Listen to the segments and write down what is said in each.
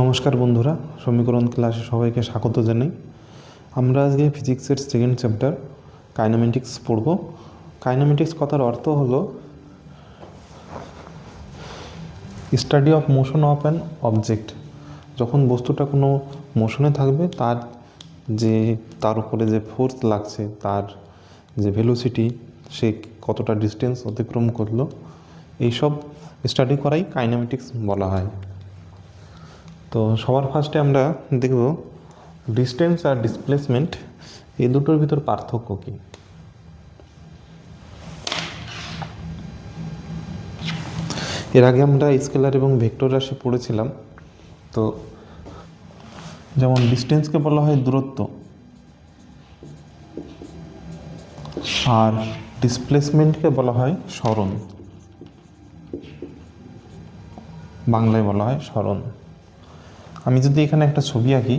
নমস্কার বন্ধুরা, সমীকরণ ক্লাসে সবাইকে স্বাগত জানাই। আমরা আজকে ফিজিক্সের সেকেন্ড চ্যাপ্টার কাইনেমেটিক্স পড়ব। কাইনেমেটিক্স কথার অর্থ হলো study of motion of an object. যখন বস্তুটা কোনো মোশনে থাকবে তার উপরে যে ফোর্স লাগছে, তার যে ভেলোসিটি, সে কতটা ডিস্টেন্স অতিক্রম করলো, এইসব স্টাডি করাই কাইনেমেটিক্স বলা হয়। তো সবার ফার্স্টে আমরা দেখব ডিস্টেন্স আর ডিসপ্লেসমেন্ট, এই দুটোর ভিতর পার্থক্য কী। এর আগে আমরা স্কেলার এবং ভেক্টর রাশি পড়েছিলাম। তো যেমন ডিস্টেন্সকে বলা হয় দূরত্ব, আর ডিসপ্লেসমেন্টকে বলা হয় সরণ, বাংলায় বলা হয় সরণ। আমি যদি এখানে একটা ছবি আঁকি,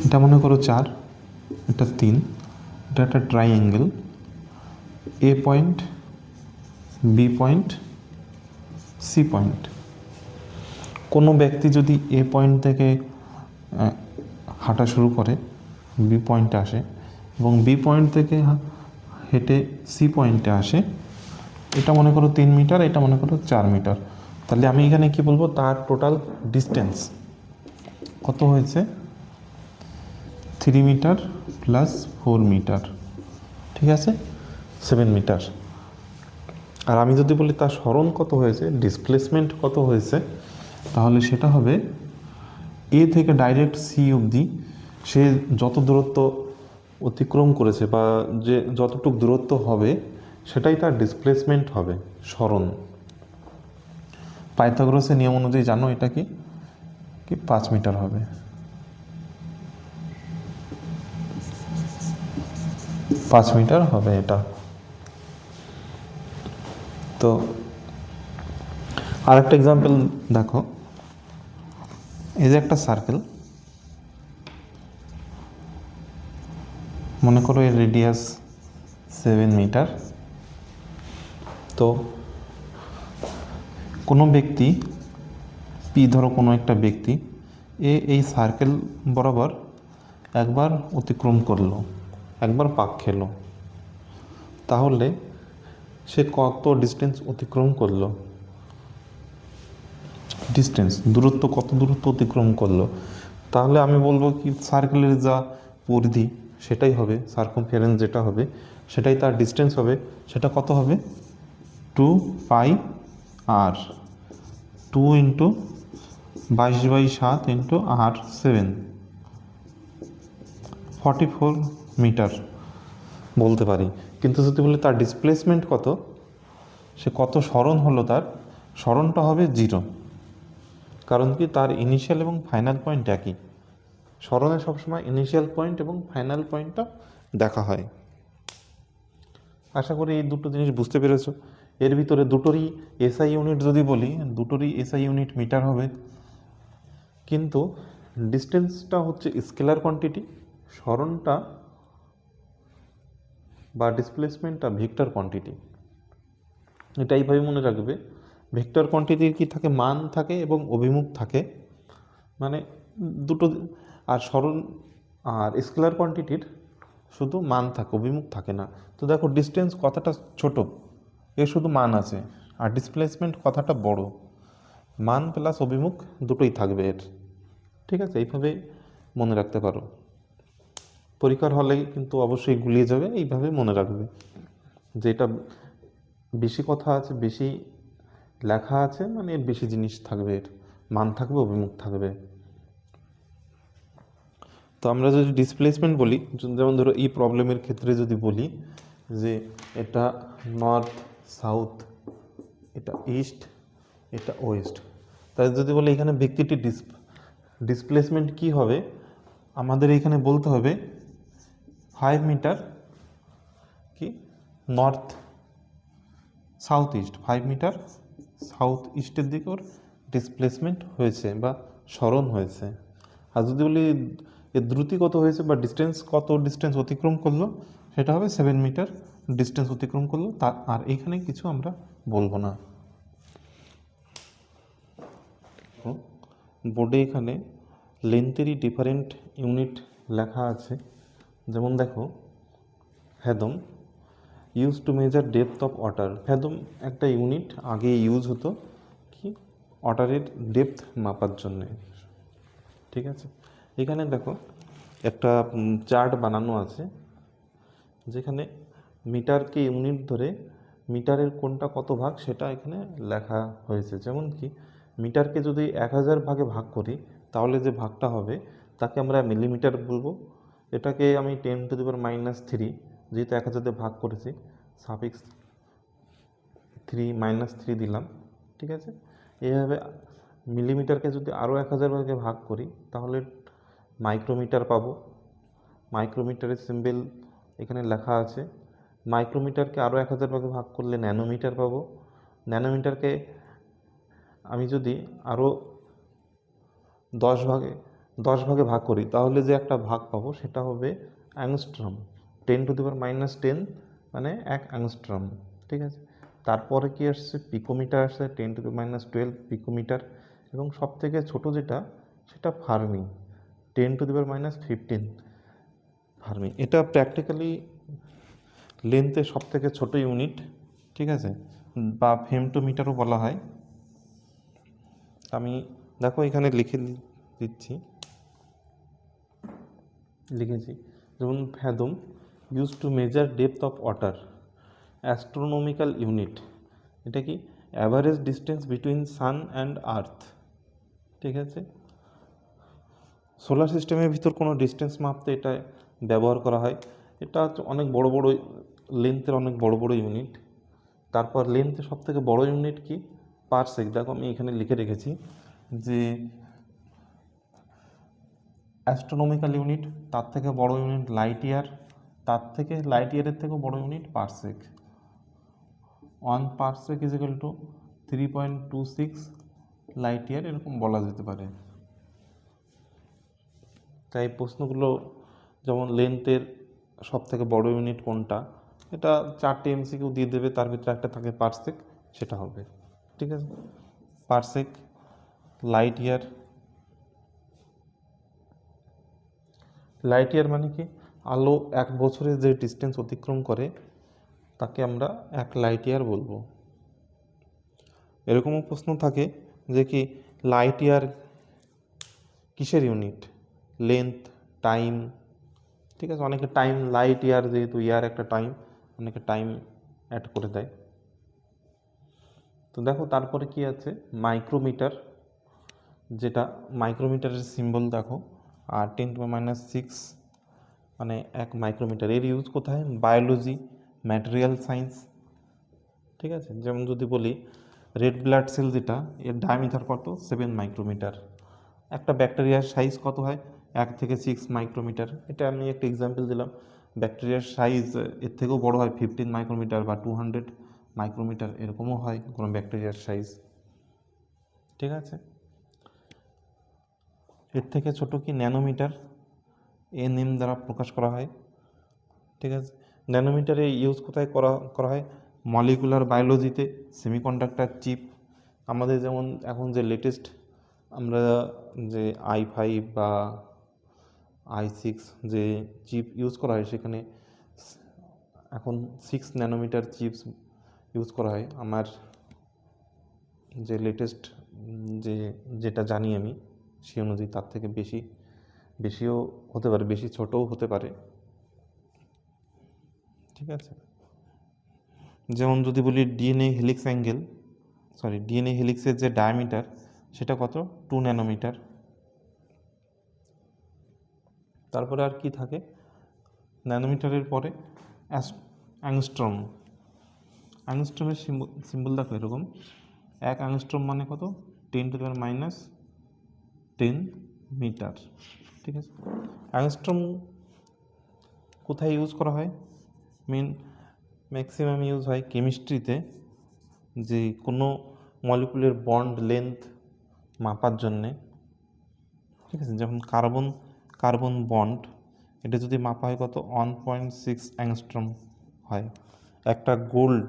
এটা মনে করো 4, এটা 3, এটা একটা triangle, A point, B point, C point. কোনো ব্যক্তি যদি এ পয়েন্ট থেকে হাঁটা শুরু করে, বি পয়েন্টে আসে, এবং বি পয়েন্ট থেকে হেঁটে সি পয়েন্টে আসে, এটা মনে করো 3 মিটার, এটা মনে করো 4 মিটার, তাহলে আমি এখানে কি বলবো, তার টোটাল ডিস্টেন্স কত হয়েছে? 3 মিটার প্লাস 4 মিটার, ঠিক আছে, 7 মিটার। আর আমি যদি বলি তার সরণ কত হয়েছে, ডিসপ্লেসমেন্ট কত হয়েছে, তাহলে সেটা হবে এ থেকে ডাইরেক্ট সি অবধি সে যত দূরত্ব অতিক্রম করেছে, বা যে যতটুকু দূরত্ব হবে, সেটাই তার ডিসপ্লেসমেন্ট হবে, সরণ। পাইথাগোরাসের নিয়ম অনুযায়ী জানো এটা কি 5 মিটার হবে। পাঁচ মিটার হবে এটা। তো আরেকটা এক্সাম্পল দেখো, এই যে একটা সার্কেল, মনে করো এর রেডিয়াস 7 মিটার। তো কোনো ব্যক্তি পি, ধরো কোনো একটা ব্যক্তি এই সার্কেল বরাবর একবার অতিক্রম করলো, একবার পাক খেলো, তাহলে সে কত ডিস্টেন্স অতিক্রম করলো? ডিস্টেন্স, দূরত্ব, কত দূরত্ব অতিক্রম করলো? তাহলে আমি বলবো কি, সার্কেলের যা পরিধি সেটাই হবে, সার্কামফারেন্স যেটা হবে সেটাই তার ডিস্টেন্স হবে। সেটা কত হবে? 2 পাই আর 2 ইন্টু 22/7 ইন্টু আর 7, 44 মিটার বলতে পারি। কিন্তু যদি বলি তার ডিসপ্লেসমেন্ট কত, সে কত সরণ হলো, তার সরণটা হবে 0। কারণ কি, তার ইনিশিয়াল এবং ফাইনাল পয়েন্ট একই। সরণে সবসময় ইনিশিয়াল পয়েন্ট এবং ফাইনাল পয়েন্টটা দেখা হয়। আশা করি এই দুটো জিনিস বুঝতে পেরেছো। এর ভিতরে দুটোরই এসআই ইউনিট যদি বলি, দুটোরই এসআই ইউনিট মিটার হবে, কিন্তু ডিস্টেন্সটা হচ্ছে স্কেলার কোয়ান্টিটি, সরণটা বা ডিসপ্লেসমেন্টটা ভেক্টর কোয়ান্টিটি। এটা এইভাবে মনে রাখবে, ভেক্টর কোয়ান্টিটির কি থাকে, মান থাকে এবং অভিমুখ থাকে, মানে দুটো। আর সরণ আর স্কেলার কোয়ান্টিটির শুধু মান থাকে, অভিমুখ থাকে না। তো দেখো, ডিস্টেন্স কথাটা ছোট, এর শুধু মান আছে, আর ডিসপ্লেসমেন্ট কথাটা বড়, মান প্লাস অভিমুখ দুটোই থাকবে এর, ঠিক আছে। এইভাবে মনে রাখতে পারো, পরীক্ষার হলে কিন্তু অবশ্যই গুলিয়ে যাবে। এইভাবে মনে রাখবে যে এটা বেশি কথা আছে, বেশি লেখা আছে, মানে এর বেশি জিনিস থাকবে, এর মান থাকবে, অভিমুখ থাকবে। তো আমরা যদি ডিসপ্লেসমেন্ট বলি, যেমন ধরো এই প্রবলেমের ক্ষেত্রে যদি বলি যে এটা নর্থ সাউথ, এটা ইস্ট, এটা ওয়েস্ট, তাই যদি বলি এখানে ব্যক্তিটি ডিসপ্লেসমেন্ট কি হবে, আমাদের এখানে বলতে হবে 5 মিটার কি north south east, 5 metre south ইস্টের দিকে ওর ডিসপ্লেসমেন্ট হয়েছে বা সরণ হয়েছে। আর যদি বলি এর দ্রুতি কত হয়েছে বা ডিস্টেন্স, কত ডিস্টেন্স অতিক্রম করলো, সেটা হবে 7 মিটার ডিস্টেন্স অতিক্রম করলো। আর এইখানে কিছু আমরা বলবো না। দেখো বোর্ডে এখানে লেন্থেরই ডিফারেন্ট ইউনিট লেখা আছে। যেমন দেখো fathom use to measure depth of water. Fathom একটা ইউনিট আগে ইউজ হতো কি ওয়াটারের ডেপথ মাপার জন্যে। ঠিক আছে, এখানে দেখো একটা চার্ট বানানো আছে যেখানে মিটারকে ইউনিট ধরে মিটারের কোনটা কত ভাগ সেটা এখানে লেখা হয়েছে। যেমন কি মিটারকে যদি 1000 ভাগে ভাগ করি তাহলে যে ভাগটা হবে তাকে আমরা মিলিমিটার বলবো। এটাকে আমি 10⁻³ যেহেতু 1000 দিয়ে ভাগ করেছি সাফিক্স 3 দিলাম। ঠিক আছে, এইভাবে মিলিমিটারকে যদি আরও 1000 ভাগে ভাগ করি তাহলে মাইক্রোমিটার পাবো। মাইক্রোমিটারের সিম্বল এখানে লেখা আছে। মাইক্রোমিটারকে আরও 1000 ভাগে ভাগ করলে ন্যানোমিটার পাবো। ন্যানোমিটারকে আমি যদি আরও 10 ভাগে ভাগ করি তাহলে যে একটা ভাগ পাবো সেটা হবে অ্যাংস্ট্রম। 10⁻10 মানে 1 অ্যাংস্ট্রম। ঠিক আছে, তারপরে কি আসছে পিকোমিটার আসছে 10⁻12 পিকোমিটার, এবং সব থেকে ছোটো যেটা সেটা ফার্মি 10⁻15 ফার্মি। এটা প্র্যাকটিক্যালি লেন্থের সব থেকে ছোটো ইউনিট। ঠিক আছে, বা ফেমটোমিটারও বলা হয়। আমি দেখো এখানে লিখেছি যেমন fathom use to measure depth of water, astronomical unit. এটা কি average distance between sun and earth. ঠিক আছে, সোলার সিস্টেমের ভিতর কোনো ডিস্টেন্স মাপতে এটা ব্যবহার করা হয়। এটা হচ্ছে অনেক বড় বড় লেন্থের অনেক বড় বড় ইউনিট। তারপর লেন্থের সব থেকে বড়ো ইউনিট কি পারসেক। দেখো আমি এখানে লিখে রেখেছি যে অ্যাস্ট্রোনমিক্যাল ইউনিট, তার থেকে বড় ইউনিট লাইট ইয়ার, তার থেকে লাইট ইয়ারের থেকেও বড় unit parsec. 1 parsec is equal two 3.26 light year, এরকম বলা যেতে পারে। তাই প্রশ্নগুলো যেমন লেন্থের সব থেকে বড় ইউনিট কোনটা, এটা 4টে এমসিকিউ দিয়ে দেবে, তার ভিতরে একটা থাকে পারসেক, সেটা হবে। ঠিক আছে, parsec, light year. Light year মানে কি আলো 1 বছরে যে ডিস্টেন্স অতিক্রম করে তাকে আমরা 1 লাইট ইয়ার বলবো। এরকমও প্রশ্ন থাকে যে কি লাইট ইয়ার কিসের ইউনিট, লেন্থ, টাইম। ঠিক আছে, অনেকে টাইম লাইট ইয়ার, যেহেতু ইয়ার একটা টাইম, অনেকে টাইম অ্যাড করে দেয়। তো দেখো তারপরে কি আছে মাইক্রোমিটার, যেটা মাইক্রোমিটারের সিম্বল দেখো আর 10⁻6 মানে 1 মাইক্রোমিটার। এর ইউজ কোথায়, বায়োলজি, ম্যাটেরিয়াল সায়েন্স। ঠিক আছে, যেমন যদি বলি রেড ব্লাড সেল যেটা, এর ডায়ামিটার কত 7 মাইক্রোমিটার। একটা ব্যাকটেরিয়ার সাইজ কত হয় 1 থেকে 6 মাইক্রোমিটার। এটা আমি একটা এক্সাম্পল দিলাম। ব্যাকটেরিয়ার সাইজ এর থেকেও বড় হয় 15 মাইক্রোমিটার বা 200 মাইক্রোমিটার, এরকমও হয় কোনো ব্যাকটেরিয়ার সাইজ। ঠিক আছে, এর থেকে ছোট কি ন্যানোমিটার, NM দ্বারা প্রকাশ করা হয়। ঠিক আছে, ন্যানোমিটারে ইউজ কোথায় করা হয় মলিকুলার বায়োলজিতে, সেমিকন্ডাক্টর চিপ। আমাদের যেমন এখন যে লেটেস্ট আমরা যে i5 বা i6 যে চিপ ইউজ করা হয় সেখানে এখন 6 ন্যানোমিটার চিপস ইউজ করা হয়। আমার যে লেটেস্ট যেটা জানি আমি সেই অনুযায়ী তার থেকে বেশিও হতে পারে, বেশি ছোটও হতে পারে। ঠিক আছে, যেমন যদি বলি ডিএনএ হেলিক্সের যে ডায়ামিটার সেটা কত 2 ন্যানোমিটার। তারপরে আর কি থাকে ন্যানোমিটারের পরে অ্যাংস্ট্রমের সিম্বল দেখো এরকম। 1 অ্যাংস্ট্রম মানে কত 10⁻10 মিটার। ঠিক আছে, অ্যাংস্ট্রম কোথায় ইউজ করা হয়, ম্যাক্সিমাম ইউজ হয় কেমিস্ট্রিতে, যে কোনো মলিকুলের বন্ড লেন্থ মাপার জন্যে। ঠিক আছে, যেমন কার্বন বন্ড, এটা যদি মাপা হয় কত 1.6 অ্যাংস্ট্রম হয়। একটা গোল্ড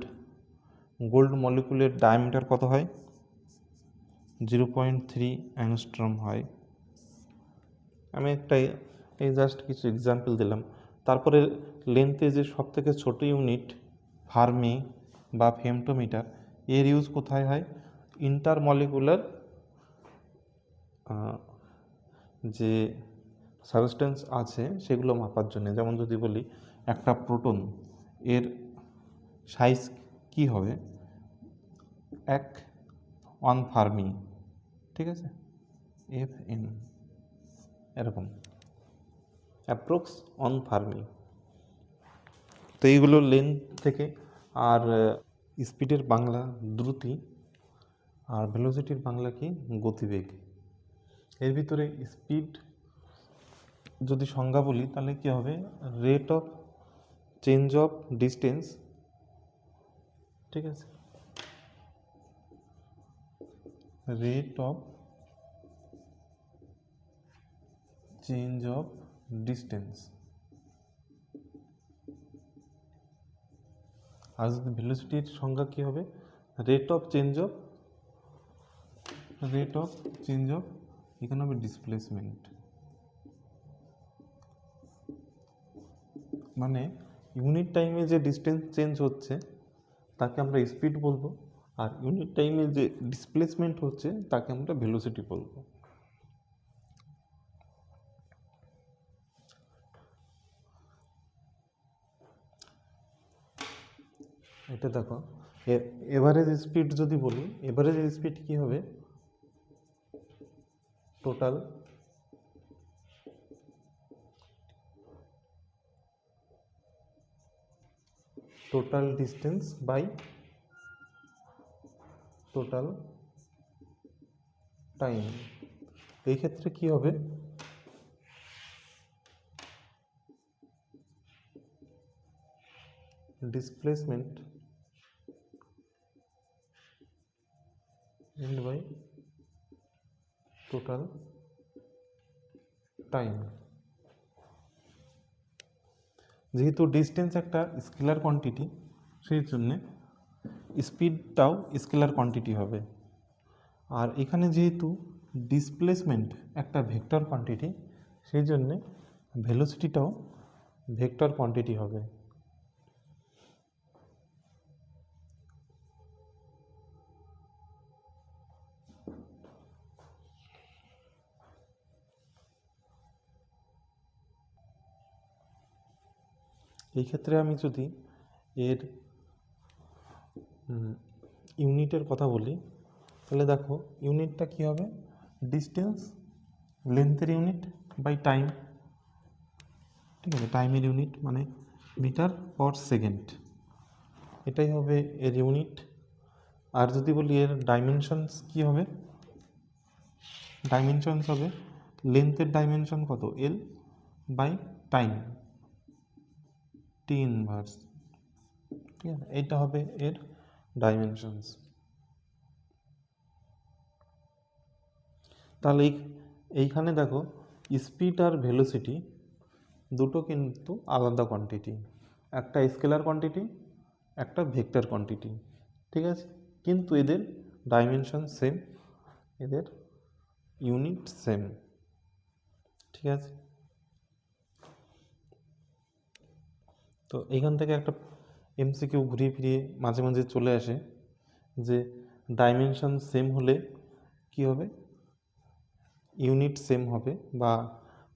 মলিকুলের ডায়ামিটার কত হয় 0.3 অ্যাংস্ট্রম হয়। আমি এই জাস্ট কিছু এক্সাম্পল দিলাম। তারপরে লেন্থে যে সব থেকে ছোটো ইউনিট ফার্মি বা ফেমটোমিটার, এর ইউজ কোথায় হয়? ইন্টারমলিকুলার যে সাবস্টেন্স আছে সেগুলো মাপার জন্য। যেমন যদি বলি একটা প্রোটন, এর সাইজ কি হবে? 1 ফার্মি, ঠিক আছে, FN এরকম অ্যাপ্রক্স 1 ফার্মি। তো এইগুলো লেন্থ থেকে। আর স্পিডের বাংলা দ্রুতি, আর ভেলোসিটির বাংলা কি? গতিবেগ। এর ভিতরে স্পিড যদি সংজ্ঞা বলি তাহলে কি হবে? Rate of change of distance, ঠিক আছে, rate of change of distance. আর যদি ভেলোসিটির সংজ্ঞা কি হবে? রেট অফ চেঞ্জ অফ এখানে হবে ডিসপ্লেসমেন্ট। মানে ইউনিট টাইমে যে ডিস্টেন্স চেঞ্জ হচ্ছে তাকে আমরা স্পিড বলবো, আর ইউনিট টাইমে যে ডিসপ্লেসমেন্ট হচ্ছে তাকে আমরা ভেলোসিটি বলবো। এটা দেখো, এভারেজ স্পিড যদি বলি, এভারেজ স্পিড কি হবে? Total distance by total time. এই ক্ষেত্রে কি হবে? Displacement by total time. যেহেতু ডিস্টেন্স একটা স্কেলার কোয়ান্টিটি, সেই জন্যে স্পিডটাও স্কেলার কোয়ান্টিটি হবে। আর এখানে যেহেতু ডিসপ্লেসমেন্ট একটা ভেক্টর কোয়ান্টিটি, সেই জন্যে ভেলোসিটিটাও ভেক্টর কোয়ান্টিটি হবে। এই ক্ষেত্রে আমি যদি এর ইউনিটের কথা বলি তাহলে দেখো ইউনিটটা কি হবে? ডিস্টেন্স, লেন্থের ইউনিট বাই টাইম, ঠিক আছে, টাইমের ইউনিট মানে মিটার পার সেকেন্ড, এটাই হবে এর ইউনিট। আর যদি বলি এর ডাইমেনশনস কি হবে? ডাইমেনশনস হবে লেন্থের ডাইমেনশন কত? L by time, T inverse, ঠিক আছে, এইটা হবে এর ডাইমেনশনস। তাহলে এইখানে দেখো স্পিড আর ভেলোসিটি দুটো কিন্তু আলাদা কোয়ান্টিটি, একটা স্কেলার কোয়ান্টিটি, একটা ভেক্টর কোয়ান্টিটি, ঠিক আছে, কিন্তু এদের ডাইমেনশন সেম, এদের ইউনিট সেম, ঠিক আছে। তো এইখান থেকে একটা MCQ ঘুরিয়ে ফিরিয়ে মাঝে মাঝে চলে আসে যে ডাইমেনশন সেম হলে কি হবে? ইউনিট সেম হবে, বা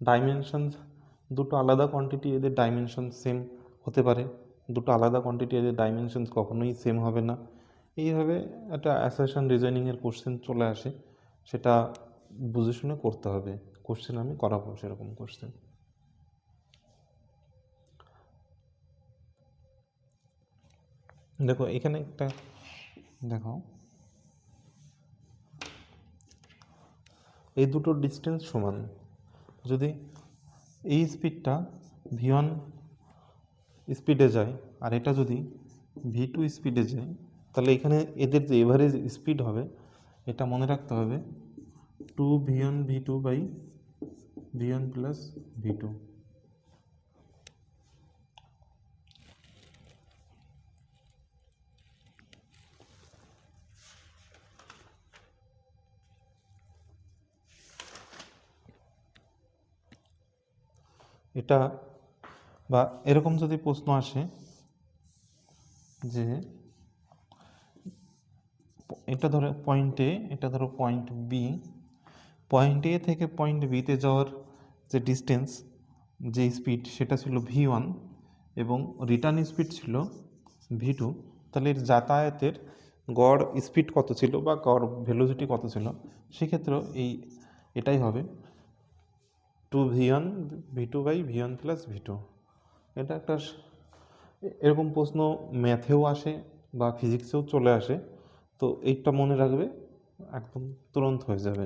ডাইমেনশন দুটো আলাদা কোয়ান্টিটি, এদের ডাইমেনশন সেম হতে পারে, দুটো আলাদা কোয়ান্টিটি এদের ডাইমেনশন কখনোই সেম হবে না। এইভাবে একটা অ্যাসারশন রিজনিংয়ের কোশ্চেন চলে আসে, সেটা বুঝে শুনে করতে হবে। কোশ্চেন আমি করাবো সেরকম কোশ্চেন। দেখো এখানে একটা দেখো, এই দুটো ডিস্টেন্স সমান। যদি এই স্পিডটা V1 স্পিডে যায় আর এটা যদি V2 স্পিডে যায়, তাহলে এখানে এদের যে এভারেজ স্পিড হবে এটা মনে রাখতে হবে 2V1 V2 by V1 plus V2। এটা বা এরকম যদি প্রশ্ন আসে যে এটা ধরো পয়েন্ট এ, এটা ধরো পয়েন্ট বি, পয়েন্ট এ থেকে পয়েন্ট বিতে যাওয়ার যে ডিস্টেন্স, যে স্পিড, সেটা ছিল v1 এবং রিটার্ন স্পিড ছিল v2, তাহলে এর যাতায়াতের গড় স্পিড কত ছিল বা গড় ভেলোসিটি কত ছিল, সেক্ষেত্রেও এটাই হবে 2v1 v2 by v1 plus v2। এটা একটা এরকম প্রশ্ন ম্যাথেও আসে বা ফিজিক্সেও চলে আসে, তো এইটা মনে রাখবে, একদম তুরন্ত হয়ে যাবে।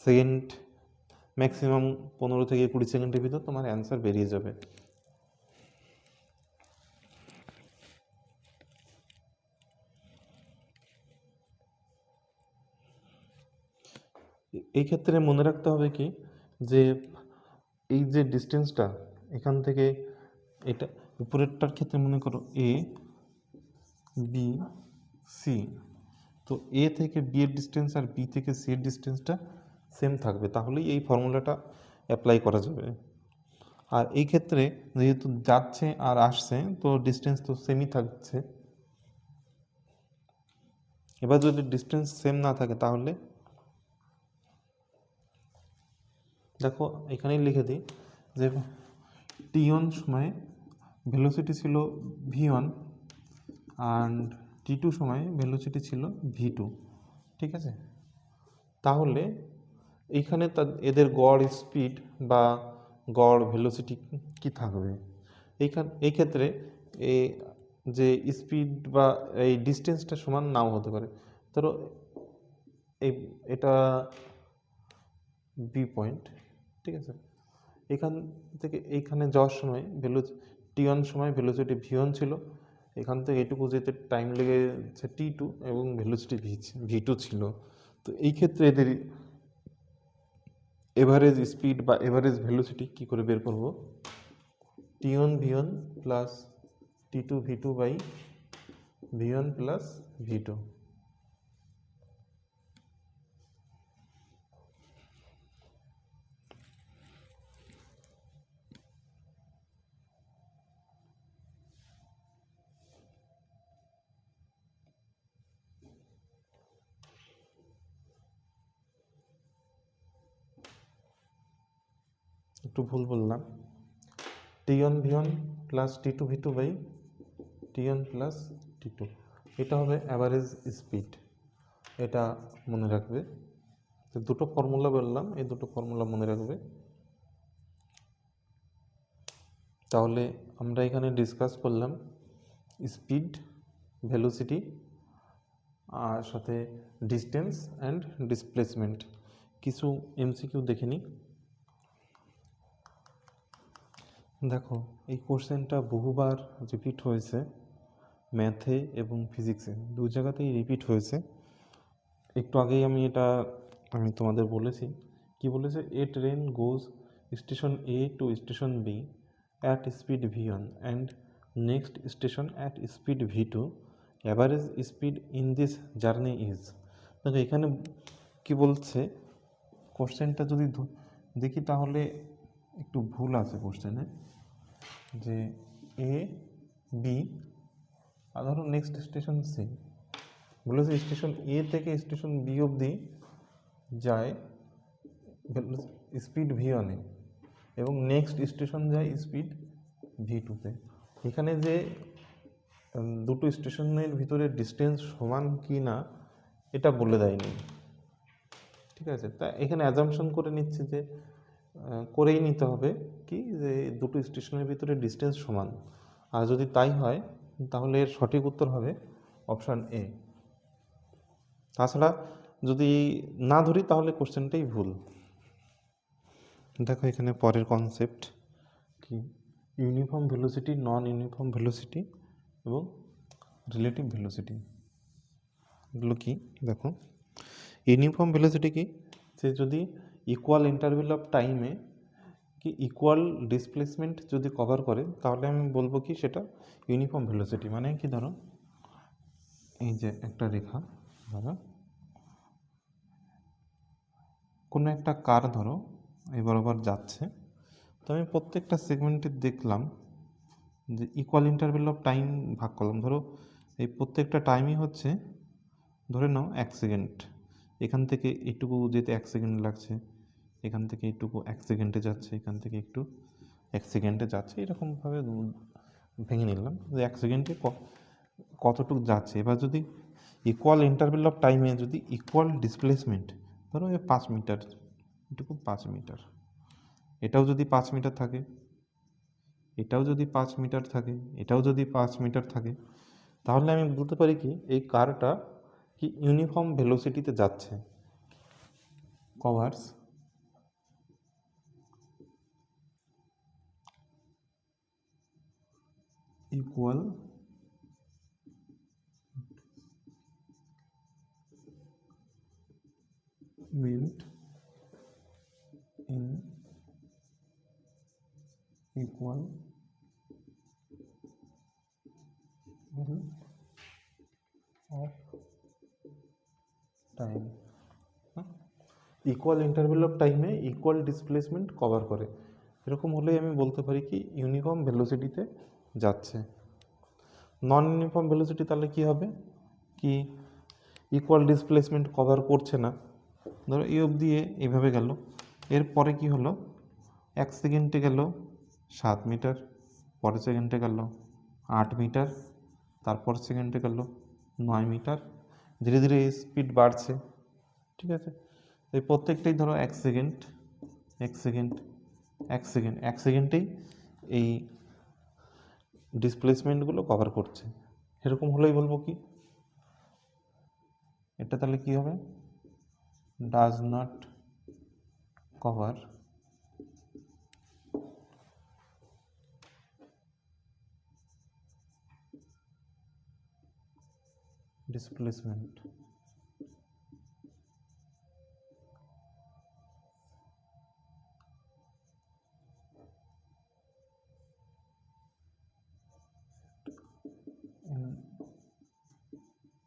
সেকেন্ড ম্যাক্সিমাম 15 থেকে 20 সেকেন্ডের ভিতর তোমার অ্যান্সার বেরিয়ে যাবে। এই ক্ষেত্রে মনে রাখতে হবে কি, যে এই যে ডিস্টেন্সটা এখান থেকে, এটা উপরেরটার ক্ষেত্রে মনে করো এ বি সি, তো এ থেকে বি এর ডিস্টেন্স আর বি থেকে সি এর ডিস্টেন্সটা সেম থাকবে, তাহলেই এই ফর্মুলাটা অ্যাপ্লাই করা যাবে। আর এই ক্ষেত্রে যেহেতু যাচ্ছে আর আসছে, তো ডিস্টেন্স তো সেমই থাকছে। এবার যদি ডিস্টেন্স সেম না থাকে তাহলে দেখো এখানেই লিখে দিই যে t1 সময়ে ভেলোসিটি ছিল v1 অ্যান্ড t2 সময়ে ভেলোসিটি ছিল v2, ঠিক আছে? তাহলে এইখানে এদের গড় স্পিড বা গড় ভেলোসিটি কি থাকবে? এই ক্ষেত্রে এই যে স্পিড বা এই ডিস্টেন্সটা সমান নাও হতে পারে। ধরো এটা বি পয়েন্ট, ঠিক আছে? এখান থেকে এইখানে যাওয়ার সময় t1 সময় ভেলোসিটি v1 ছিল, এখান থেকে এটুকু যেতে টাইম লেগেছে t2 এবং ভেলোসিটি v2 ছিল। তো এই ক্ষেত্রে এদের এভারেজ স্পিড বা এভারেজ ভেলোসিটি কী করে বের করব? t1 v1 plus t2 v2 by v1 plus v2। একটু ভুল বললাম, t1 v1 plus t2 v2 by t1 plus t2, এটা হবে অ্যাভারেজ স্পিড। এটা মনে রাখবে। তো দুটো ফর্মুলা বললাম, এই দুটো ফর্মুলা মনে রাখবে। তাহলে আমরা এখানে ডিসকাস করলাম স্পিড, ভেলোসিটি, আর সাথে ডিস্টেন্স অ্যান্ড ডিসপ্লেসমেন্ট। কিছু এমসিকিউ দেখে নিই। দেখো এই কোশ্চেনটা বহুবার রিপিট হয়েছে, ম্যাথে এবং ফিজিক্সে দু জায়গাতেই রিপিট হয়েছে। একটু আগেই আমি তোমাদের বলেছি, কি বলেছে? A train goes station A to station B at speed v1 and next station at speed v2, average speed in this journey is. দেখো এখানে কি বলছে, কোশ্চেনটা যদি দেখি তাহলে একটু ভুল আছে কোশ্চেনে, যে এ বি আর ধরো নেক্সট স্টেশন সি, বলেছে স্টেশন এ থেকে স্টেশন বি অবধি যায় স্পিড v1 এ এবং নেক্সট স্টেশন যায় স্পিড v2তে। এখানে যে দুটো স্টেশনের ভিতরে ডিস্টেন্স সমান কি না এটা বলে দেয়নি, ঠিক আছে? তা এখানে অ্যাজাম্পশন করে নিচ্ছে যে করেই নিতে হবে কি, যে দুটো স্টেশনের ভিতরে ডিস্টেন্স সমান, আর যদি তাই হয় তাহলে এর সঠিক উত্তর হবে অপশান এ। তাছাড়া যদি না ধরি তাহলে কোশ্চেনটাই ভুল। দেখো এখানে পরের কনসেপ্ট কি, ইউনিফর্ম ভেলোসিটি, নন ইউনিফর্ম ভেলোসিটি এবং রিলেটিভ ভেলোসিটি। এগুলো কি? দেখো ইউনিফর্ম ভেলোসিটি কি, যে যদি ইকুয়াল ইন্টারভেল অফ টাইমে কি ইকুয়াল ডিসপ্লেসমেন্ট যদি কভার করে তাহলে আমি বলবো কি সেটা ইউনিফর্ম ভেলোসিটি। মানে কি, ধরো এই যে একটা রেখা, ধরো কোনো একটা কার ধরো এই বরাবর যাচ্ছে, তো আমি প্রত্যেকটা সেগমেন্টে দেখলাম যে ইকুয়াল ইন্টারভেল অফ টাইম ভাগ করলাম। ধরো এই প্রত্যেকটা টাইমই হচ্ছে ধরে নাও 1 সেকেন্ড, এখান থেকে এইটুকু যেতে 1 সেকেন্ড লাগছে, এখান থেকে এইটুকু 1 সেকেন্ডে যাচ্ছে, এখান থেকে একটু 1 সেকেন্ডে যাচ্ছে, এরকমভাবে ভেঙে নিলাম যে 1 সেকেন্ডে কতটুকু যাচ্ছে। এবার যদি ইকুয়াল ইন্টারভেল অফ টাইমে যদি ইকুয়াল ডিসপ্লেসমেন্ট, ধরো 5 মিটার, এটুকু 5 মিটার, এটাও যদি 5 মিটার থাকে, এটাও যদি 5 মিটার থাকে, এটাও যদি 5 মিটার থাকে, তাহলে আমি বলতে পারি কি এই কারটা কি ইউনিফর্ম ভেলোসিটিতে যাচ্ছে, covers equal meant in equal of time, equal interval of টাইমে ইকুয়াল ডিসপ্লেসমেন্ট কভার করে, এরকম হলেই আমি বলতে পারি কি ইউনিফর্ম ভেলোসিটিতে যাচ্ছে। নন ইউনিফর্ম ভেলোসিটি তাহলে কি হবে, কি ইকুয়াল ডিসপ্লেসমেন্ট কভার করছে না। ধরো এই অবধি এইভাবে গেল, এরপরে কি হলো 1 সেকেন্ডে গেল 7 মিটার, পরের সেকেন্ডে গেল 8 মিটার, তারপর সেকেন্ডে গেল 9 মিটার, ধীরে ধীরে স্পিড বাড়ছে। ঠিক আছে, এই প্রত্যেকটাই ধরো 1 সেকেন্ড 1 সেকেন্ড 1 সেকেন্ড 1 সেকেন্ডেই এই ডিসপ্লেসমেন্টগুলো কভার করছে। এরকম হলেই বলবো কি এটা তাহলে কি হবে, does not cover displacement.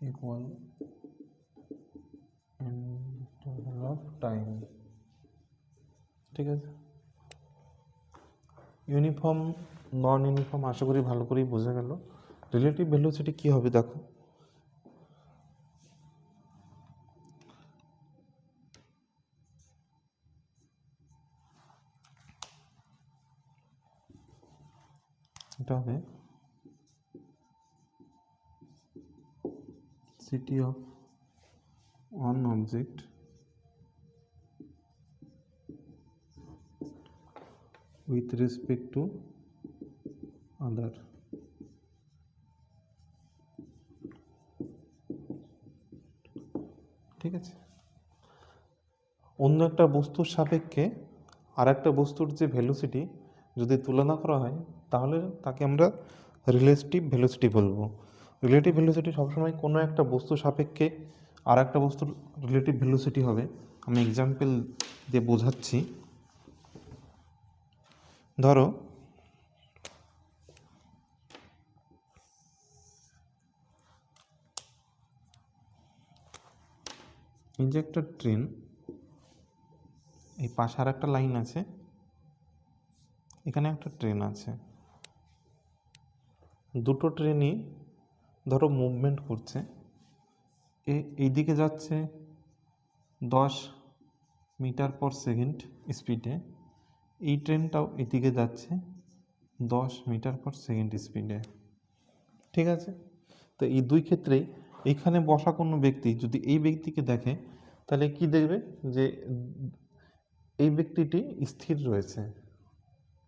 Equal interval of time. ঠিক আছে, ইউনিফর্ম নন ইউনিফর্ম আশা করি ভালো করেই বোঝা গেল। রিলেটিভ ভেলোসিটি কি হবে দেখো, এটা হবে city of one object with respect to other। ঠিক আছে, অন্য একটা বস্তুর সাপেক্ষে আর একটা বস্তুর যে ভেলোসিটি যদি তুলনা করা হয় তাহলে তাকে আমরা রিলেটিভ ভেলোসিটি বলবো। রিলেটিভ ভেলোসিটি সবসময় কোনো একটা বস্তু সাপেক্ষে আর একটা বস্তুর রিলেটিভ ভেলোসিটি হবে। আমি এক্সাম্পল দিয়ে বোঝাচ্ছি। ধরো এই যে একটা ট্রেন, এই পাশে আর একটা লাইন আছে, এখানে একটা ট্রেন আছে, দুটো ট্রেনই ধরো মুভমেন্ট করছে, এইদিকে যাচ্ছে 10 মিটার পার সেকেন্ড স্পিডে, এই ট্রেনটাও এদিকে যাচ্ছে 10 মিটার পার সেকেন্ড স্পিডে। ঠিক আছে, তো এই দুই ক্ষেত্রেই এইখানে বসা কোনো ব্যক্তি যদি এই ব্যক্তিকে দেখে তাহলে কি দেখবে যে এই ব্যক্তিটি স্থির রয়েছে।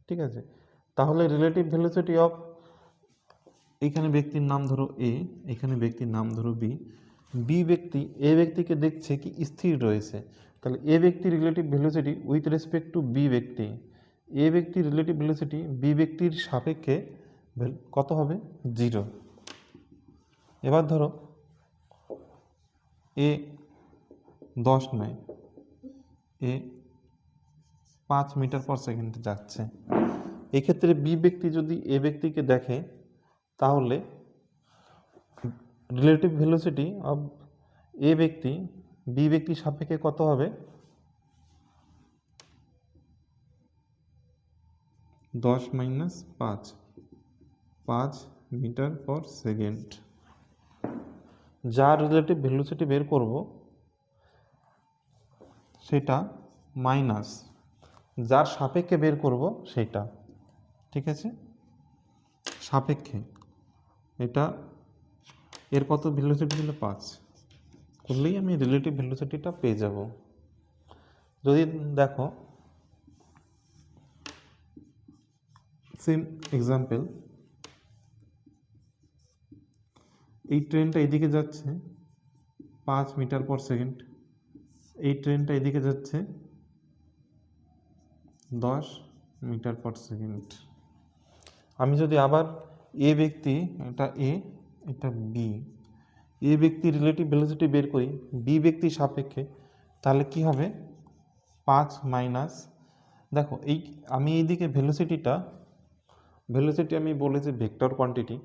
ঠিক আছে, তাহলে রিলেটিভ ভেলোসিটি অফ, এইখানে ব্যক্তির নাম ধরো এ, এখানে ব্যক্তির নাম ধরো বি, বি ব্যক্তি এ ব্যক্তিকে দেখছে কি স্থির রয়েছে, তাহলে এ ব্যক্তির relative velocity with respect to B ব্যক্তি, এ ব্যক্তির রিলেটিভ ভেলোসিটি বি ব্যক্তির সাপেক্ষে কত হবে, 0। এবার ধরো এ 10 নয়, এ 5 মিটার পার সেকেন্ডে যাচ্ছে, এক্ষেত্রে বি ব্যক্তি যদি এ ব্যক্তিকে দেখে তাহলে রিলেটিভ ভেলোসিটি অফ এ ব্যক্তি বি ব্যক্তির সাপেক্ষে কত হবে, 10 মাইনাস 5, 5 মিটার পার সেকেন্ড। যার রিলেটিভ ভেলোসিটি বের করব সেটা মাইনাস যার সাপেক্ষে বের করব সেটা, ঠিক আছে? সাপেক্ষে এটা এর কত ভেলোসিটি ছিল 5, করলেই আমি রিলেটিভ ভেলোসিটিটা পেয়ে যাব। যদি দেখো সেম এক্সাম্পল, এই ট্রেনটা এদিকে যাচ্ছে 5 মিটার পার সেকেন্ড, এই ট্রেনটা এদিকে যাচ্ছে 10 মিটার পার সেকেন্ড। আমি যদি আবার এ ব্যক্তি, এটা এ এটা বি, এ ব্যক্তি রিলেটিভ ভেলোসিটি বের করি বি ব্যক্তির সাপেক্ষে, তাহলে কি হবে? 5 মাইনাস, দেখো এই আমি এইদিকে ভেলোসিটি আমি বলেছি ভেক্টর কোয়ান্টিটি,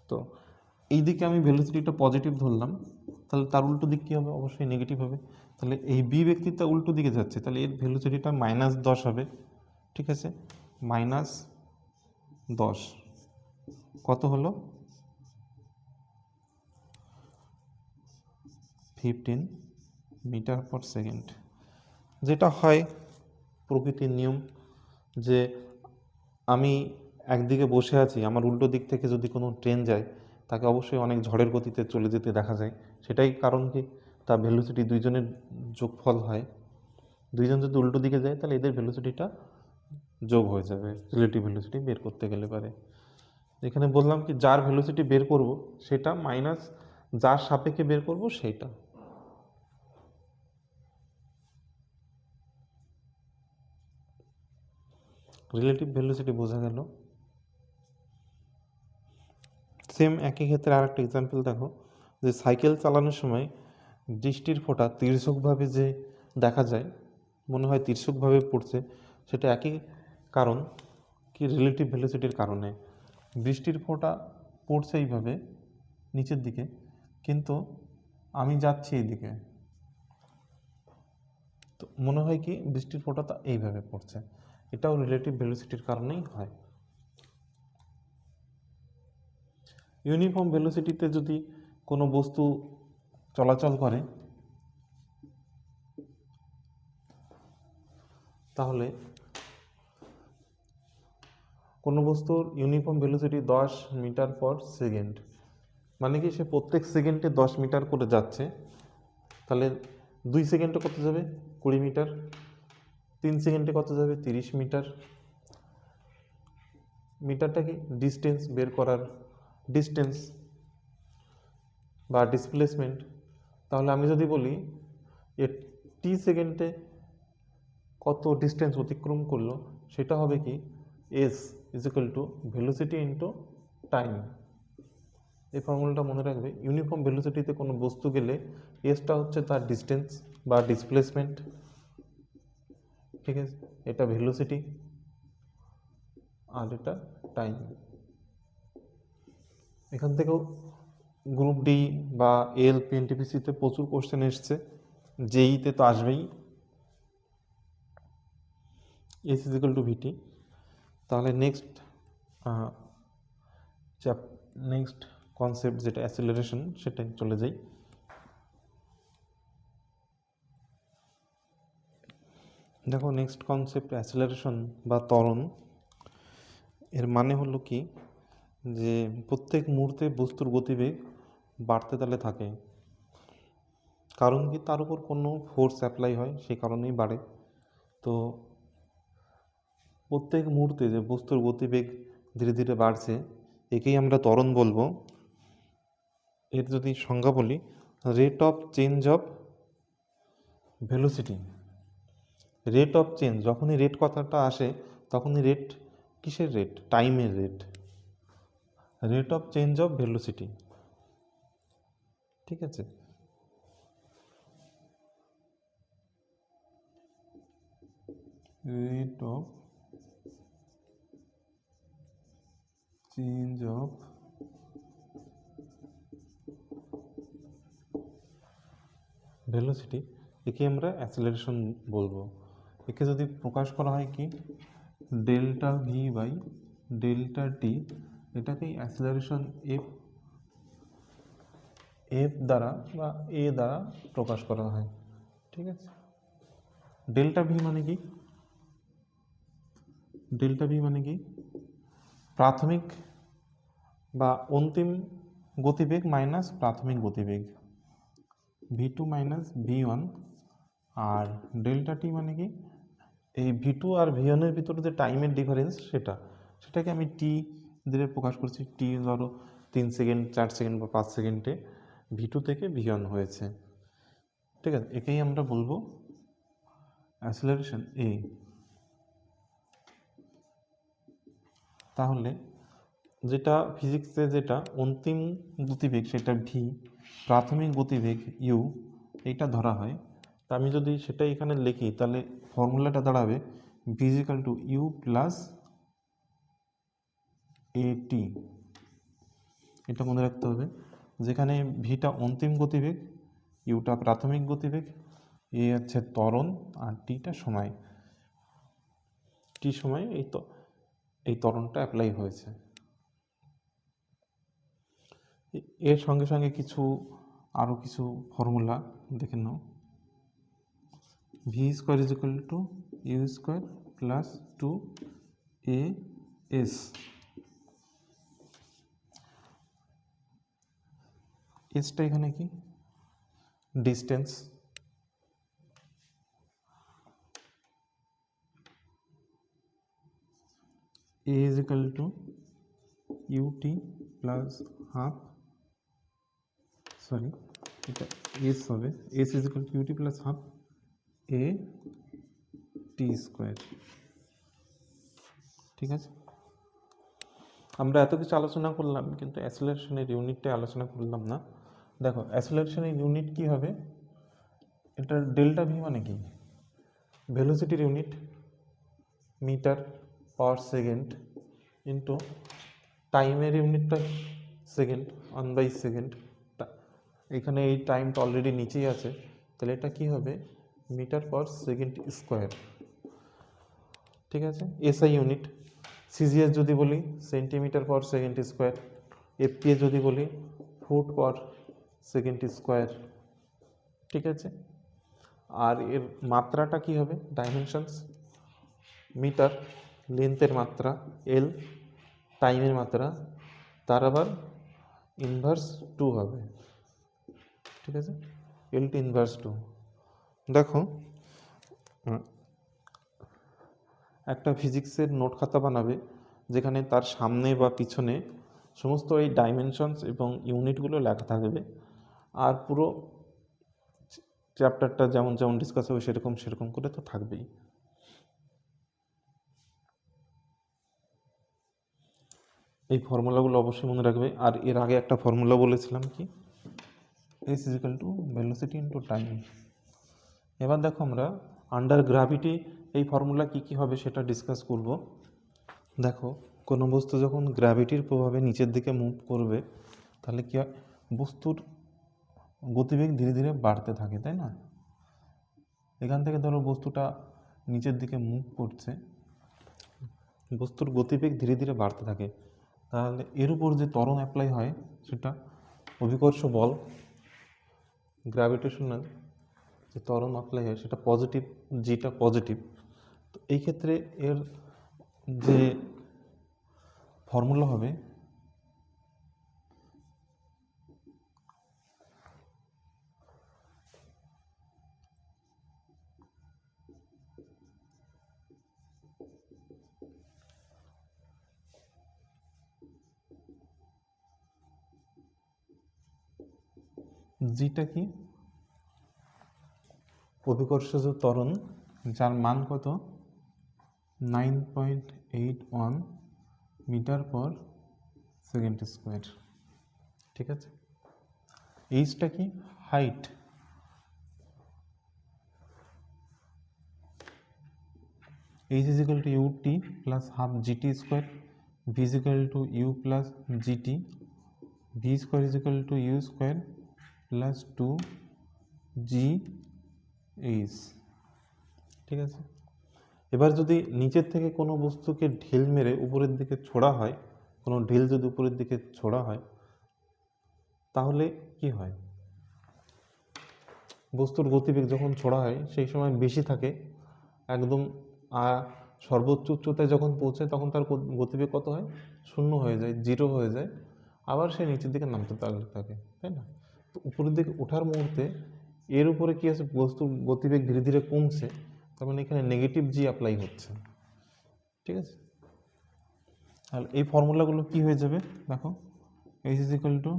তো এই দিকে আমি ভেলোসিটিটা পজিটিভ ধরলাম, তাহলে তার উল্টো দিক কী হবে? অবশ্যই নেগেটিভ হবে। তাহলে এই বি ব্যক্তিটা উল্টো দিকে যাচ্ছে, তাহলে এর ভেলোসিটিটা -10 হবে, ঠিক আছে? -10 কত হলো? 15 মিটার পার সেকেন্ড। যেটা হয় প্রকৃতির নিয়ম, যে আমি একদিকে বসে আছি, আমার উল্টো দিক থেকে যদি কোনো ট্রেন যায় তাকে অবশ্যই অনেক ঝড়ের গতিতে চলে যেতে দেখা যায়। সেটাই কারণ কি, তার ভেলোসিটি দুইজনের যোগফল হয়। দুইজন যদি উল্টো দিকে যায় তাহলে এদের ভেলোসিটিটা যোগ হয়ে যাবে রিলেটিভ ভেলোসিটি বের করতে গেলে পারে। এখানে বললাম কি, যার ভেলোসিটি বের করব সেটা মাইনাস যার সাপেক্ষে বের করব সেইটা। রিলেটিভ ভেলোসিটি বোঝা গেল। সেম একই ক্ষেত্রে আর একটা এক্সাম্পল দেখো, যে সাইকেল চালানোর সময় বৃষ্টির ফোঁটা তির্যকভাবে যে দেখা যায়, মনে হয় তির্যকভাবে পড়ছে, সেটা একই কারণ কি, রিলেটিভ ভেলোসিটির কারণে। বৃষ্টির ফোঁটা পড়ছে এইভাবে নিচের দিকে, কিন্তু আমি যাচ্ছি এইদিকে, তো মনে হয় কি বৃষ্টির ফোঁটাটা এইভাবে পড়ছে। এটাও রিলেটিভ ভেলোসিটির কারণেই হয়। ইউনিফর্ম ভেলোসিটিতে যদি কোনো বস্তু চলাচল করে তাহলে কোনো বস্তুর uniform velocity 10 metre per second, মানে কি সে প্রত্যেক সেকেন্ডে 10 মিটার করে যাচ্ছে, তাহলে 2 সেকেন্ডে কত যাবে? 20 মিটার। 3 সেকেন্ডে কত যাবে? 30 মিটার। মিটারটা কি? ডিস্টেন্স বের করার ডিস্টেন্স বা ডিসপ্লেসমেন্ট। তাহলে আমি যদি বলি এ টি সেকেন্ডে কত ডিস্টেন্স অতিক্রম করলো, সেটা হবে কি, S is equal to velocity into time. এই ফর্মুলাটা মনে রাখবে। ইউনিফর্ম ভেলোসিটিতে কোনো বস্তু গেলে এসটা হচ্ছে তার ডিস্টেন্স বা ডিসপ্লেসমেন্ট, ঠিক আছে? এটা ভেলোসিটি আর এটা টাইম। এখান থেকেও গ্রুপ ডি বা এল পিএনটিপিসিতে প্রচুর কোশ্চেন এসছে, জেইতে তো আসবেই। এস ইজিক্যাল টু ভিটি। তাহলে নেক্সট কনসেপ্ট যেটা অ্যাসেলারেশন, সেটাই চলে যাই। দেখো নেক্সট কনসেপ্ট অ্যাসেলারেশন বা ত্বরণ। এর মানে হলো কি, যে প্রত্যেক মুহূর্তে বস্তুর গতিবেগ বাড়তে তালে থাকে, কারণ কি তার উপর কোনো ফোর্স অ্যাপ্লাই হয়, সেই কারণেই বাড়ে। তো প্রত্যেক মুহূর্তে যে বস্তুর গতিবেগ ধীরে ধীরে বাড়ছে, একেই আমরা ত্বরণ বলবো। এর যদি সংজ্ঞা বলি, rate of change of velocity. Rate of change, যখনই রেট কথাটা আসে তখনই রেট কিসের রেট? টাইমের rate. Rate of change of velocity, ঠিক আছে? Rate of change of velocity, একে আমরা অ্যাসেলারেশন বলবো। একে যদি প্রকাশ করা হয় কি ডেল্টা ভি বাই ডেল্টা টি, এটাকেই অ্যাসিলারেশন এফ দ্বারা বা এ দ্বারা প্রকাশ করা হয়। ঠিক আছে, ডেল্টা ভি মানে কি? ডেল্টা ভি মানে কি? প্রাথমিক বা অন্তিম গতিবেগ মাইনাস প্রাথমিক গতিবেগ, V two minus V one. আর ডেল্টা টি মানে কি? এই ভি টু আর ভি ওয়ানের ভিতরে যে টাইমের ডিফারেন্স সেটাকে আমি টি দিয়ে প্রকাশ করছি। টি ধরো 3 সেকেন্ড, 4 সেকেন্ড বা 5 সেকেন্ডে ভি টু থেকে ভি ওয়ান হয়েছে। ঠিক আছে, একেই আমরা বলবো অ্যাসিলারেশন এ। তাহলে যেটা ফিজিক্সে যেটা অন্তিম গতিবেগ সেটা ভি, প্রাথমিক গতিবেগ ইউ, এইটা ধরা হয়। তা আমি যদি সেটা এখানে লিখি তাহলে ফর্মুলাটা দাঁড়াবে V is equal to U plus A T. এটা মনে রাখতে হবে, যেখানে ভিটা অন্তিম গতিবেগ, ইউটা প্রাথমিক গতিবেগ, এ হচ্ছে ত্বরণ, আর টিটা সময়। টি সময় এই ত্বরণটা অ্যাপ্লাই হয়েছে। এর সঙ্গে সঙ্গে আরও কিছু ফর্মুলা দেখে নাও। V square is equal to you square plus 2 AS। এসটা এখানে কি? Distance. A is equal to ut plus half, sorry এটা এস হবে, S is equal to U T plus half A T square. ঠিক আছে, আমরা এত কিছু আলোচনা করলাম কিন্তু অ্যাসিলারেশনের ইউনিটটা আলোচনা করলাম না। দেখো অ্যাসিলারেশনের ইউনিট কি হবে, এটার ডেল্টা ভি মানে কি? ভেলোসিটির unit metre per second into টাইমের ইউনিটটা সেকেন্ড, 1/সেকেন্ড। এখানে এই টাইমটা অলরেডি নিচেই আছে, তাহলে এটা কি হবে মিটার পার সেকেন্ড স্কোয়ার। ঠিক আছে, এসআই ইউনিট। সিজিএস যদি বলি centimetre per second square, FPA যদি বলি ফুট পার সেকেন্ড স্কোয়ার। ঠিক আছে, আর এর মাত্রাটা কি হবে? ডাইমেনশনস, মিটার লেন্থের মাত্রা, এল টাইমের মাত্রা, তার আবার ইনভার্স 2 হবে। ঠিক আছে, এল টু ইনভার্স 2। দেখো একটা ফিজিক্সের নোট খাতা বানাবে যেখানে তার সামনে বা পিছনে সমস্ত এই ডাইমেনশনস এবং ইউনিটগুলো লেখা থাকবে, আর পুরো চ্যাপ্টারটা যেমন যেমন ডিসকাস হবে সেরকম করে তো থাকবেই। এই ফর্মুলাগুলো অবশ্যই মনে রাখবে। আর এর আগে একটা ফর্মুলা বলেছিলাম কি, S is equal two velocity into time. এবার দেখো আমরা আন্ডার গ্র্যাভিটি এই ফর্মুলা কি হবে সেটা ডিসকাস করব। দেখো কোনো বস্তু যখন গ্র্যাভিটির প্রভাবে নিচের দিকে মুভ করবে তাহলে কি হয়, বস্তুর গতিবেগ ধীরে ধীরে বাড়তে থাকে, তাই না? এখান থেকে ধরো বস্তুটা নিচের দিকে মুভ করছে, বস্তুর গতিবেগ ধীরে ধীরে বাড়তে থাকে, তাহলে এর উপর যে ত্বরণ অ্যাপ্লাই হয় সেটা অভিকর্ষ বল, গ্র্যাভিটেশনাল যে ত্বরণ অ্যাপ্লাই হয় সেটা পজিটিভ, জিটা পজিটিভ। তো এই ক্ষেত্রে এর যে ফর্মুলা হবে জিটা কি? অভিকর্ষজ ত্বরণ, যার মান কত? 9.81 মিটার পার সেকেন্ড স্কোয়ার। ঠিক আছে, এইচটা কি? Height. H is equal to U T plus half GT square, V is equal to U plus G T, V square is equal to you square plus 2 G H. ঠিক আছে, এবার যদি নিচের থেকে কোনো বস্তুকে ঢিল মেরে উপরের দিকে ছোড়া হয়, কোনো ঢিল যদি উপরের দিকে ছোড়া হয়, তাহলে কি হয়? বস্তুর গতিবেগ যখন ছোড়া হয় সেই সময় বেশি থাকে, একদম সর্বোচ্চ উচ্চতায় যখন পৌঁছায় তখন তার গতিবেগ কত হয়? 0 হয়ে যায়, 0 হয়ে যায়, আবার সে নিচের দিকে নামতে থাকে, তাই না? তো উপরের দিকে ওঠার মুহূর্তে এর উপরে কি আছে? বস্তুর গতিবেগ ধীরে ধীরে কমছে, তার মানে এখানে নেগেটিভ জি অ্যাপ্লাই হচ্ছে, ঠিক আছে? আর এই ফর্মুলাগুলো কি হয়ে যাবে দেখো, h is equal to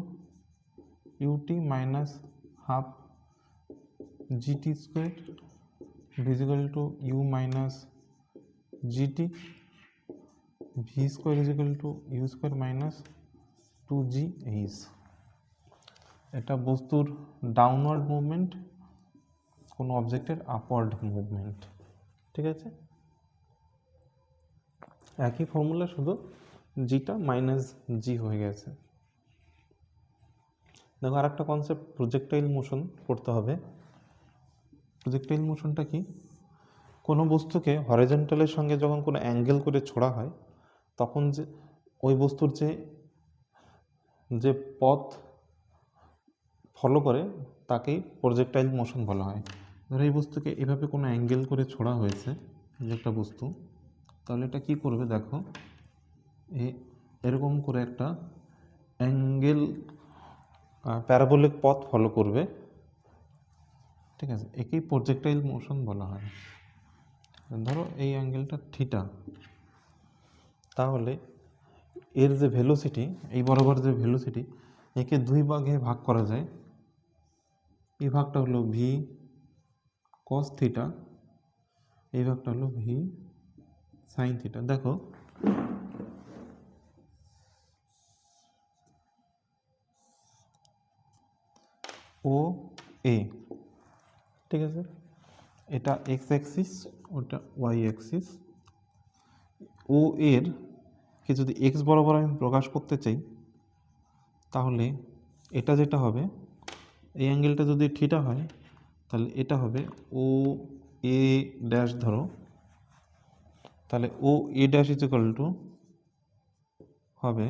u t minus half GT square physical to u minus g t V square is equal to you square minus 2জি এইচ। এটা বস্তুর ডাউনওয়ার্ড মুভমেন্ট, কোনো অবজেক্টের আপওয়ার্ড মুভমেন্ট, ঠিক আছে? একই ফর্মুলা, শুধু জিটা মাইনাস জি হয়ে গেছে। দেখো আর একটা কনসেপ্ট, প্রজেক্টাইল মোশন পড়তে হবে। প্রজেক্টাইল মোশনটা কি? কোনো বস্তুকে হরিজন্টালের সঙ্গে যখন কোনো অ্যাঙ্গেল করে ছোড়া হয়, তখন যে ওই বস্তুর যে পথ ফলো করে তাকেই প্রজেক্টাইল মোশন বলা হয়। ধরো এই বস্তুকে এভাবে কোনো অ্যাঙ্গেল করে ছোড়া হয়েছে, এই একটা বস্তু, তাহলে এটা কি করবে দেখো, এরকম করে একটা অ্যাঙ্গেল প্যারাবোলিক পথ ফলো করবে, ঠিক আছে? একেই প্রজেক্টাইল মোশন বলা হয়। ধরো এই অ্যাঙ্গেলটা থিটা, তাহলে এর যে ভেলোসিটি, এই বরাবর যে ভেলোসিটি, একে দুই ভাগে ভাগ করা যায়। এই ভাগটা হলো ভি কস থিটা, এই ভাগটা হলো ভি সাইন থিটা। দেখো ও এ, ঠিক আছে? এটা এক্স অ্যাক্সিস, ওটা ওয়াই অ্যাক্সিস। ও এর কে যদি এক্স বরাবর আমি প্রকাশ করতে চাই, তাহলে এটা যেটা হবে, এই অ্যাঙ্গেলটা যদি থিটা হয়, তাহলে এটা হবে ও এ ড্যাশ, ধরো তাহলে O a dash is equal to হবে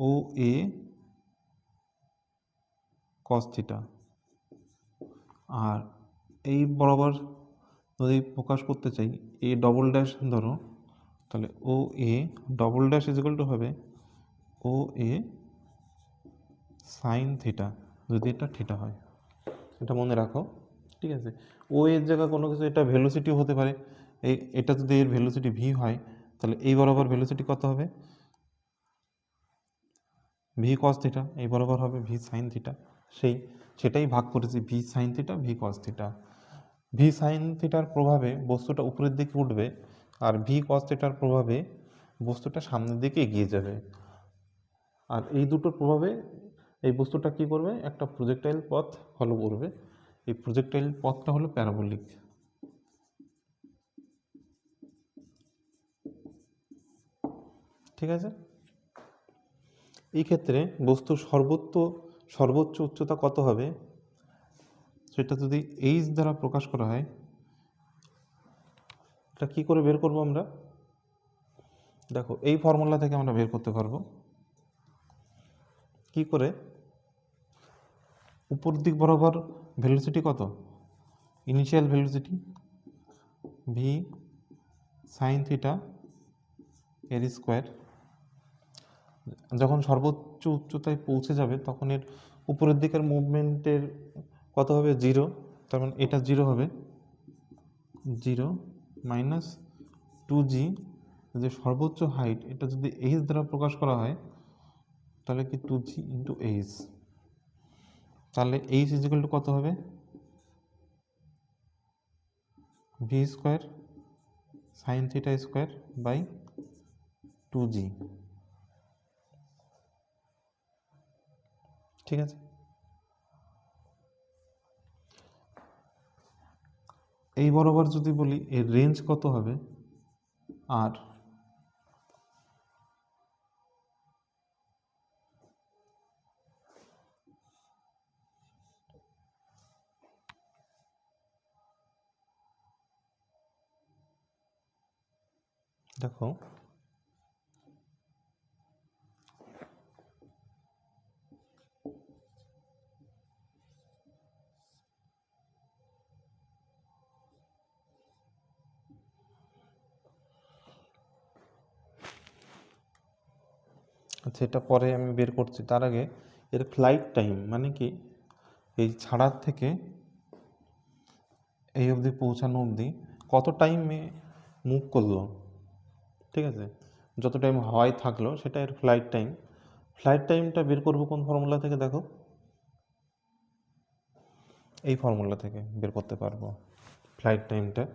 ও এ কস থিটা। আর এই বরাবর যদি প্রকাশ করতে চাই, এ ডবল ড্যাশ ধরো, তাহলে O A double dash is equal to হবে ও এ সাইন থিটা, যদি এটা থিটা হয়। এটা মনে রাখো, ঠিক আছে? ও এর জায়গায় কোনো কিছু, এটা ভেলোসিটি হতে পারে, এটা যদি এর ভেলোসিটি ভি হয়, তাহলে এই বরাবর ভেলোসিটি কত হবে? V cos theta. এই বরাবর হবে ভি সাইন থিটা। সেটাই ভাগ করেছি, V sine theta, V cos theta. V sine থিটার প্রভাবে বস্তুটা উপরের দিকে উঠবে, আর ভি কস থিটার প্রভাবে বস্তুটা সামনের দিকে এগিয়ে যাবে। আর এই দুটোর প্রভাবে এই বস্তুটা কি করবে? একটা প্রজেক্টাইল পথ ফলো করবে। এই প্রজেক্টাইল পথটা হলো প্যারাবোলিক, ঠিক আছে? এই ক্ষেত্রে বস্তুর সর্বোচ্চ উচ্চতা কত হবে, সেটা যদি এইচ দ্বারা প্রকাশ করা হয়, এটা কি করে বের করব আমরা? দেখো এই ফর্মুলা থেকে আমরা বের করতে পারবো। কি করে? উপর দিক বরাবর ভেলোসিটি কত? Initial velocity V sine theta এর স্কোয়ার। যখন সর্বোচ্চ উচ্চতায় পৌঁছে যাবে, তখন এর উপরের দিকের মুভমেন্টের কত হবে? 0। তার মানে এটা 0 হবে, 0 মাইনাস 2জি, যে সর্বোচ্চ হাইট, এটা যদি এইচ দ্বারা প্রকাশ করা হয়, তাহলে কি 2জি ইন্টু এইচ। তাহলে এইচ ইজ ইকুয়াল টু কত হবে? V square sine theta square by 2জি, ঠিক আছে? এই বরাবর যদি বলি, এর রেঞ্জ কত হবে? আর দেখো আচ্ছা, এটা পরে আমি বের করছি। তার আগে এর ফ্লাইট টাইম মানে কি, এই ছাড়ার থেকে এই অবধি পৌঁছানো অবধি কত টাইমে মুভ করলো, ঠিক আছে, যত টাইম হাওয়ায় থাকলো সেটা এর ফ্লাইট টাইম। ফ্লাইট টাইমটা বের করবো কোন ফর্মুলা থেকে? দেখো এই ফর্মুলা থেকে বের করতে পারবো ফ্লাইট টাইমটা।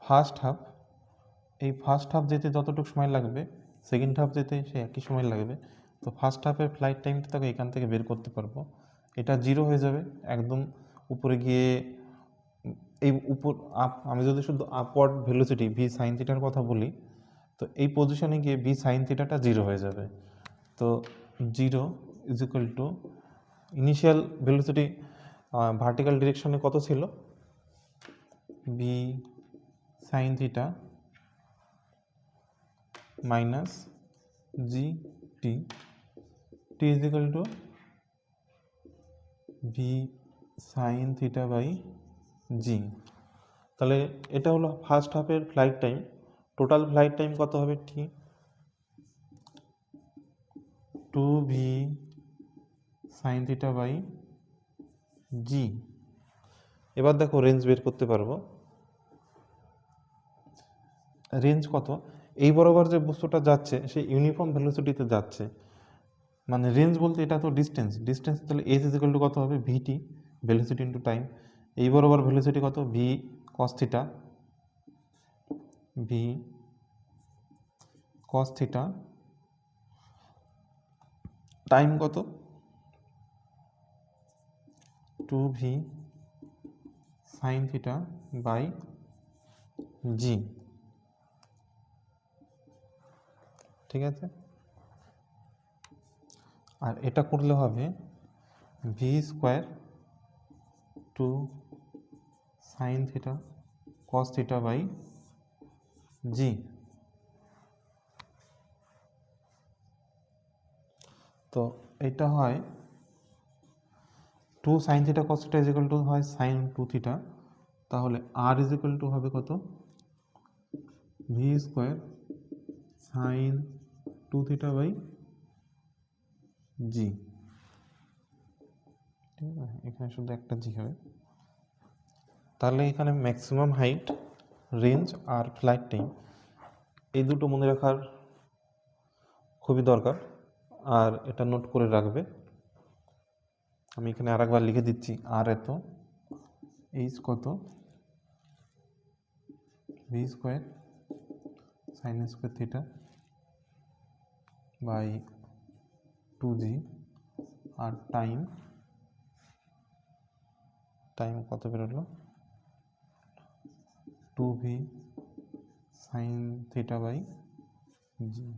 ফার্স্ট হাফ, এই ফার্স্ট হাফ যেতে যতটুকু সময় লাগবে সেকেন্ড হাফ যেতে সে একই সময় লাগবে। তো ফার্স্ট হাফের ফ্লাইট টাইমটা তাকে এখান থেকে বের করতে পারবো। এটা 0 হয়ে যাবে একদম উপরে গিয়ে। এই উপর আমি যদি শুধু আপওয়ার্ড ভেলোসিটি ভি সাইন থিটার কথা বলি, তো এই পজিশনে গিয়ে ভি সাইন থিটাটা 0 হয়ে যাবে। তো 0 is equal to initial velocity vertical ডিরেকশনে কত ছিল? V sine theta minus g t, t is equal to v sine theta by g. তাহলে এটা হলো ফার্স্ট হাফের flight time. Total flight time কত হবে? T 2v sine theta by g. এবার দেখো রেঞ্জ বের করতে পারবো। রেঞ্জ কত? এই বরাবর যে বস্তুটা যাচ্ছে সে ইউনিফর্ম ভেলোসিটিতে যাচ্ছে, মানে রেঞ্জ বলতে এটা তো ডিস্টেন্স। ডিস্টেন্স তাহলে এস ইজ ইকুয়াল টু কত হবে? V T, velocity into time. এই বরাবর ভেলোসিটি কত? V cos theta, V cos theta. Time কত? 2v sine theta by g, ঠিক আছে। আর এটা করলে হবে v square 2 sine theta cos theta by g. তো এটা হয় 2 sine theta cos theta is equal to হয় সাইন 2 থিটা। তাহলে আর ইজ ইকুয়াল টু হবে কত? V square sine 2 theta by g, ঠিক আছে। এখানে শুধু একটা জি হবে। তাহলে এখানে ম্যাক্সিমাম হাইট, রেঞ্জ আর ফ্লাইট টাইম এই দুটো মনে রাখার খুবই দরকার, আর এটা নোট করে রাখবে। আমি এখানে আরেকবার লিখে দিচ্ছি। আর এত, এইচ কত? V square sine square theta by 2g। আর টাইম, টাইম কত বেরোলো? 2v সাইন থিটা বাই জি।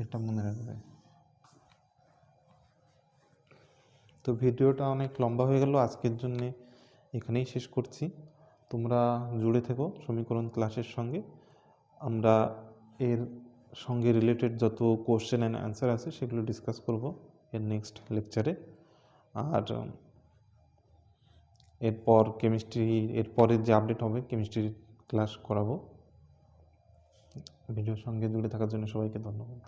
এটা মনে রাখবে। তো ভিডিওটা অনেক লম্বা হয়ে গেল, আজকের জন্য এখানেই শেষ করছি। তোমরা জুড়ে থেকো সমীকরণ ক্লাসের সঙ্গে। আমরা এর সঙ্গে রিলেটেড যত কোশ্চেন অ্যান্ড অ্যান্সার আছে সেগুলো ডিসকাস করব এর নেক্সট লেকচারে। আর এরপর কেমিস্ট্রি, এরপরের যে আপডেট হবে কেমিস্ট্রির ক্লাস করাবো। ভিডিওর সঙ্গে জুড়ে থাকার জন্য সবাইকে ধন্যবাদ।